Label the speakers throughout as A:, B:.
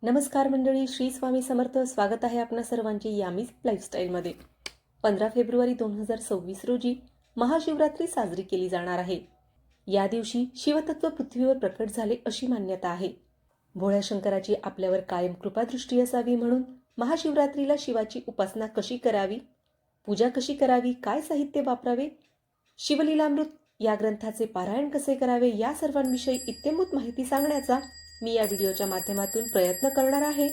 A: नमस्कार मंडळी, श्री स्वामी समर्थ. स्वागत आहे आपणा सर्वांचे यामीच लाईफस्टाईलमध्ये. 15 फेब्रुवारी 2026 रोजी महाशिवरात्री साजरी केली जाणार आहे. या दिवशी शिवतत्व पृथ्वीवर प्रकट झाले अशी मान्यता आहे. भोळ्या शंकराची आपल्यावर कायम कृपादृष्टी असावी म्हणून महाशिवरात्रीला शिवाची उपासना कशी करावी, पूजा कशी करावी, काय साहित्य वापरावे, शिवलीलामृत या ग्रंथाचे पारायण कसे करावे, या सर्वांविषयी इत्थंभूत माहिती सांगण्याचा मी या व्हिडिओच्या माध्यमातून प्रयत्न करणार आहे.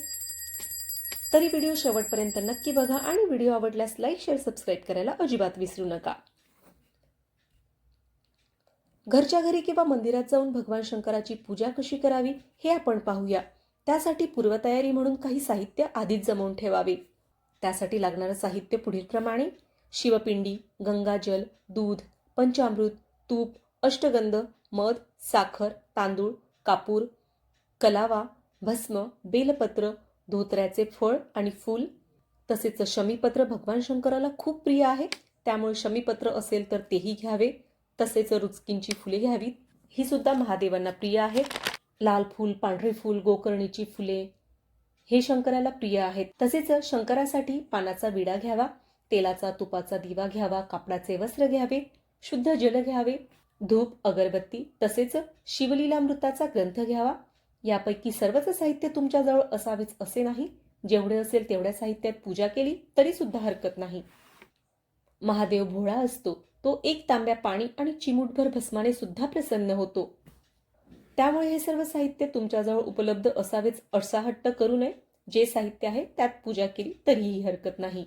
A: तरी व्हिडिओ शेवटपर्यंत नक्की बघा आणि व्हिडिओ आवडल्यास लाईक, शेअर, सबस्क्राईब करायला अजिबात विसरू नका. घरच्या घरी किंवा मंदिरात जाऊन भगवान शंकराची पूजा कशी करावी हे आपण पाहूया. त्यासाठी पूर्वतयारी म्हणून काही साहित्य आधीच जमवून ठेवावे. त्यासाठी लागणारं साहित्य पुढीलप्रमाणे: शिवपिंडी, गंगाजल, दूध, पंचामृत, तूप, अष्टगंध, मध, साखर, तांदूळ, कापूर, कलावा, भस्म, बेलपत्र, धोत्र्याचे फळ आणि फूल, तसेच शमीपत्र भगवान शंकराला खूप प्रिय आहे, त्यामुळे शमीपत्र असेल तर तेही घ्यावे. तसेच रुचकींची फुले घ्यावीत, ही सुद्धा महादेवांना प्रिय आहेत. लाल फूल, पांढरे फूल, गोकर्णीची फुले हे शंकराला प्रिय आहेत. तसेच शंकरासाठी पानाचा विडा घ्यावा, तेलाचा तुपाचा दिवा घ्यावा, कापडाचे वस्त्र घ्यावे, शुद्ध जल घ्यावे, धूप, अगरबत्ती, तसेच शिवलीलामृताचा ग्रंथ घ्यावा. यापैकी सर्वच साहित्य तुमच्याजवळ असावेच असे नाही. जेवढे असेल तेवढ्या साहित्यात पूजा केली तरी सुद्धा हरकत नाही. महादेव भोळा असतो, तो एक तांब्या पाणी आणि चिमूटभर भस्माने सुद्धा प्रसन्न होतो. त्यामुळे हे सर्व साहित्य तुमच्याजवळ उपलब्ध असावेच असा हट्ट करू नये. जे साहित्य आहे त्यात पूजा केली तरीही हरकत नाही.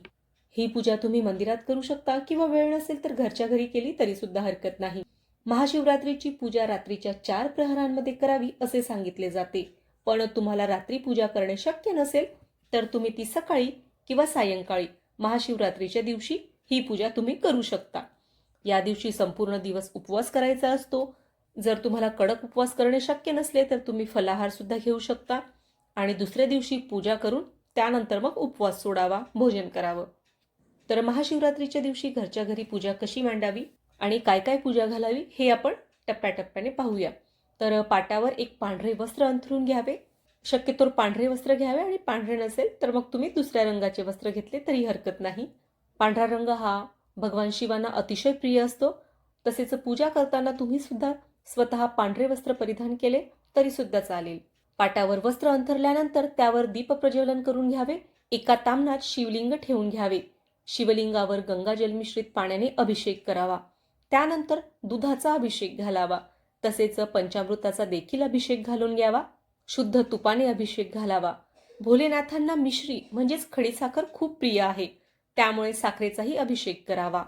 A: ही पूजा तुम्ही मंदिरात करू शकता किंवा वेळ नसेल तर घरच्या घरी केली तरी सुद्धा हरकत नाही. महाशिवरात्रीची पूजा रात्रीच्या 4 प्रहरांमध्ये करावी असे सांगितले जाते. पण तुम्हाला रात्री पूजा करणे शक्य नसेल तर तुम्ही ती सकाळी किंवा सायंकाळी महाशिवरात्रीच्या दिवशी ही पूजा तुम्ही करू शकता. या दिवशी संपूर्ण दिवस उपवास करायचा असतो. जर तुम्हाला कडक उपवास करणे शक्य नसले तर तुम्ही फलाहार सुद्धा घेऊ शकता आणि दुसऱ्या दिवशी पूजा करून त्यानंतर मग उपवास सोडावा, भोजन करावं. तर महाशिवरात्रीच्या दिवशी घरच्या घरी पूजा कशी मांडावी आणि काय काय पूजा घालावी हे आपण टप्प्याटप्प्याने पाहूया. तर पाटावर एक पांढरे वस्त्र अंथरून घ्यावे. शक्यतोवर पांढरे वस्त्र घ्यावे आणि पांढरे नसेल तर मग तुम्ही दुसऱ्या रंगाचे वस्त्र घेतले तरी हरकत नाही. पांढरा रंग हा भगवान शिवांना अतिशय प्रिय असतो. तसेच पूजा करताना तुम्ही सुद्धा स्वतः पांढरे वस्त्र परिधान केले तरी सुद्धा चालेल. पाटावर वस्त्र अंथरल्यानंतर त्यावर दीप प्रज्वलन करून घ्यावे. एका ताम्हणात शिवलिंग ठेवून घ्यावे. शिवलिंगावर गंगाजल मिश्रित पाण्याने अभिषेक करावा. त्यानंतर दुधाचा अभिषेक घालावा. तसेच पंचामृताचा देखील अभिषेक घालून घ्यावा. शुद्ध तुपाने अभिषेक घालावा. भोलेनाथांना मिश्री म्हणजेच खडीसाखर खूप प्रिय आहे, त्यामुळे साखरेचाही अभिषेक करावा.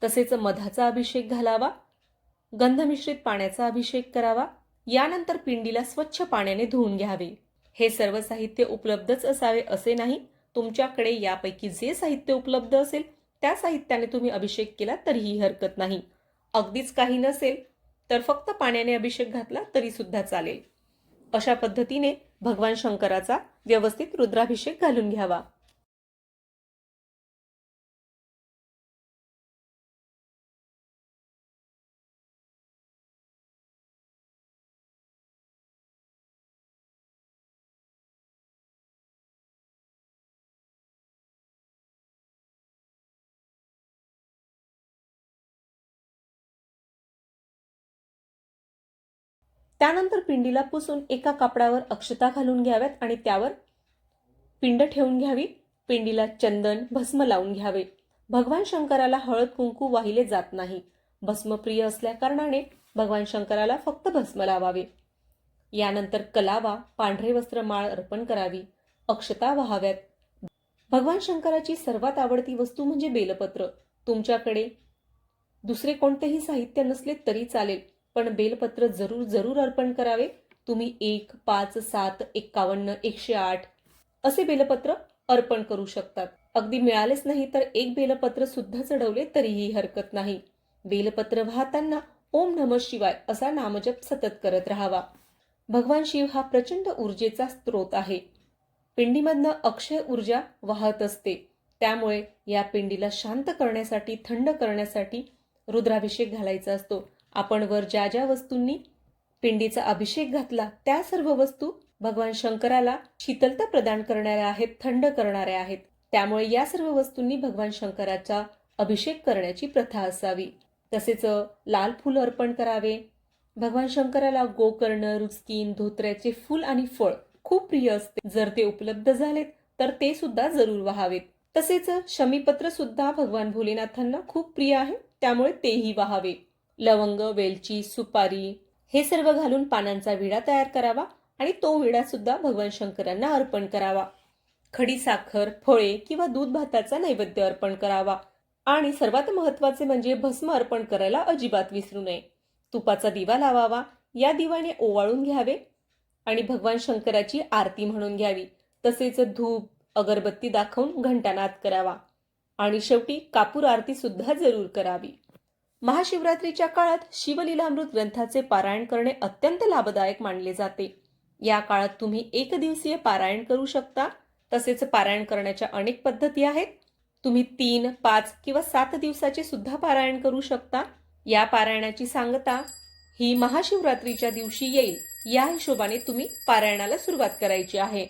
A: तसेच मधाचा अभिषेक घालावा. गंधमिश्रित पाण्याचा अभिषेक करावा. यानंतर पिंडीला स्वच्छ पाण्याने धुवून घ्यावे. हे सर्व साहित्य उपलब्धच असावे असे नाही. तुमच्याकडे यापैकी जे साहित्य उपलब्ध असेल त्या साहित्याने तुम्ही अभिषेक केला तरीही हरकत नाही. अगदीच काही नसेल तर फक्त पाण्याने अभिषेक घातला तरी सुद्धा चालेल. अशा पद्धतीने भगवान शंकराचा व्यवस्थित रुद्राभिषेक घालून घ्यावा. त्यानंतर पिंडीला पुसून एका कापडावर अक्षता घालून घ्याव्यात आणि त्यावर पिंड ठेवून घ्यावी. पिंडीला चंदन, भस्म लावून घ्यावे. भगवान शंकराला हळद कुंकू वाहिले जात नाही. भस्मप्रिय असल्याकारणाने भगवान शंकराला फक्त भस्म लावावे. यानंतर कलावा, पांढरे वस्त्र, माळ अर्पण करावी. अक्षता वाहाव्यात. भगवान शंकराची सर्वात आवडती वस्तू म्हणजे बेलपत्र. तुमच्याकडे दुसरे कोणतेही साहित्य नसले तरी चालेल, पण बेलपत्र जरूर जरूर अर्पण करावे. तुम्ही 1, 5, 7, 51, 108 असे बेलपत्र अर्पण करू शकतात. अगदी मिळालेच नाही तर एक बेलपत्र सुद्धा चढवले तरीही हरकत नाही. बेलपत्र वाहताना ओम नमः शिवाय असा नामजप सतत करत राहावा. भगवान शिव हा प्रचंड ऊर्जेचा स्रोत आहे. पिंडीमधनं अक्षय ऊर्जा वाहत असते. त्यामुळे या पिंडीला शांत करण्यासाठी, थंड करण्यासाठी रुद्राभिषेक घालायचा असतो. आपण वर ज्या ज्या वस्तूंनी पिंडीचा अभिषेक घातला त्या सर्व वस्तू भगवान शंकराला शीतलता प्रदान करणाऱ्या आहेत, थंड करणाऱ्या आहेत. त्यामुळे या सर्व वस्तूंनी भगवान शंकराचा अभिषेक करण्याची प्रथा असावी. तसेच लाल फूल अर्पण करावे. भगवान शंकराला गोकर्ण, रुचकीन, धोत्र्याचे फूल आणि फळ खूप प्रिय असते. जर ते उपलब्ध झालेत तर ते सुद्धा जरूर वाहावेत. तसेच शमीपत्र सुद्धा भगवान भोलेनाथांना खूप प्रिय आहे, त्यामुळे तेही वाहावे. लवंग, वेलची, सुपारी हे सर्व घालून पानांचा विडा तयार करावा आणि तो विडा सुद्धा भगवान शंकरांना अर्पण करावा. खडी साखर, फळे किंवा दूध भाताचा नैवेद्य अर्पण करावा. आणि सर्वात महत्त्वाचे म्हणजे भस्म अर्पण करायला अजिबात विसरू नये. तुपाचा दिवा लावावा. या दिव्याने ओवाळून घ्यावे आणि भगवान शंकराची आरती म्हणून घ्यावी. तसेच धूप, अगरबत्ती दाखवून घंटानाद करावा आणि शेवटी कापूर आरती सुद्धा जरूर करावी. महाशिवरात्रीच्या काळात शिवलीलामृत ग्रंथाचे पारायण करणे अत्यंत लाभदायक मानले जाते. या काळात तुम्ही एक दिवसीय पारायण करू शकता. तसेच पारायण करण्याच्या अनेक पद्धती आहेत. तुम्ही 3, 5 किंवा 7 दिवसाचे सुद्धा पारायण करू शकता. या पारायणाची सांगता ही महाशिवरात्रीच्या दिवशी येईल, या हिशोबाने तुम्ही पारायणाला सुरुवात करायची आहे.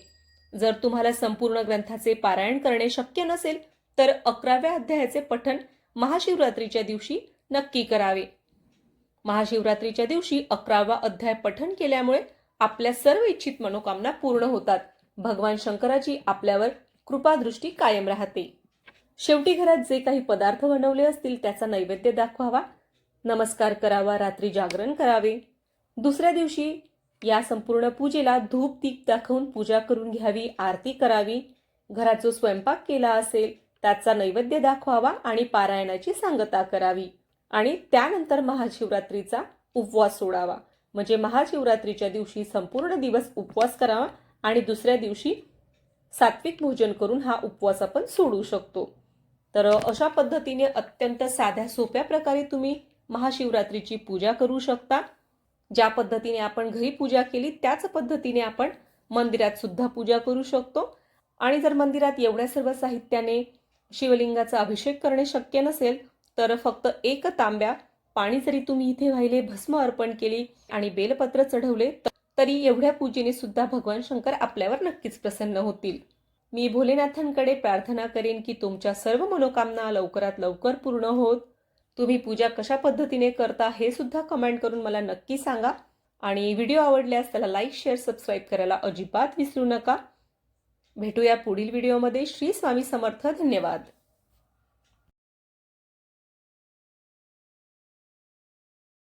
A: जर तुम्हाला संपूर्ण ग्रंथाचे पारायण करणे शक्य नसेल तर 11व्या अध्यायाचे पठण महाशिवरात्रीच्या दिवशी नक्की करावे. महाशिवरात्रीच्या दिवशी 11वा अध्याय पठण केल्यामुळे आपल्या सर्व इच्छित मनोकामना पूर्ण होतात. भगवान शंकराची आपल्यावर कृपादृष्टी कायम राहते. शेवटी घरात जे काही पदार्थ बनवले असतील त्याचा नैवेद्य दाखवावा, नमस्कार करावा, रात्री जागरण करावे. दुसऱ्या दिवशी या संपूर्ण पूजेला धूप दीप दाखवून पूजा करून घ्यावी, आरती करावी. घरात जो स्वयंपाक केला असेल त्याचा नैवेद्य दाखवावा आणि पारायणाची सांगता करावी. आणि त्यानंतर महाशिवरात्रीचा उपवास सोडावा. म्हणजे महाशिवरात्रीच्या दिवशी संपूर्ण दिवस उपवास करावा आणि दुसऱ्या दिवशी सात्विक भोजन करून हा उपवास आपण सोडू शकतो. तर अशा पद्धतीने अत्यंत साध्या सोप्या प्रकारे तुम्ही महाशिवरात्रीची पूजा करू शकता. ज्या पद्धतीने आपण घरी पूजा केली त्याच पद्धतीने आपण मंदिरात सुद्धा पूजा करू शकतो. आणि जर मंदिरात एवढ्या सर्व साहित्याने शिवलिंगाचा अभिषेक करणे शक्य नसेल तर फक्त 1 तांब्या पाणी जरी तुम्ही इथे वाहिले, भस्म अर्पण केली आणि बेलपत्र चढवले तरी एवढ्या पूजेने सुद्धा भगवान शंकर आपल्यावर नक्कीच प्रसन्न होतील. मी भोलेनाथांकडे प्रार्थना करेन की तुमच्या सर्व मनोकामना लवकरात लवकर पूर्ण होत. तुम्ही पूजा कशा पद्धतीने करता हे सुद्धा कमेंट करून मला नक्की सांगा. आणि व्हिडिओ आवडल्यास त्याला लाईक, शेअर, सबस्क्राईब करायला अजिबात विसरू नका. भेटूया पुढील व्हिडिओमध्ये. श्री स्वामी समर्थ. धन्यवाद.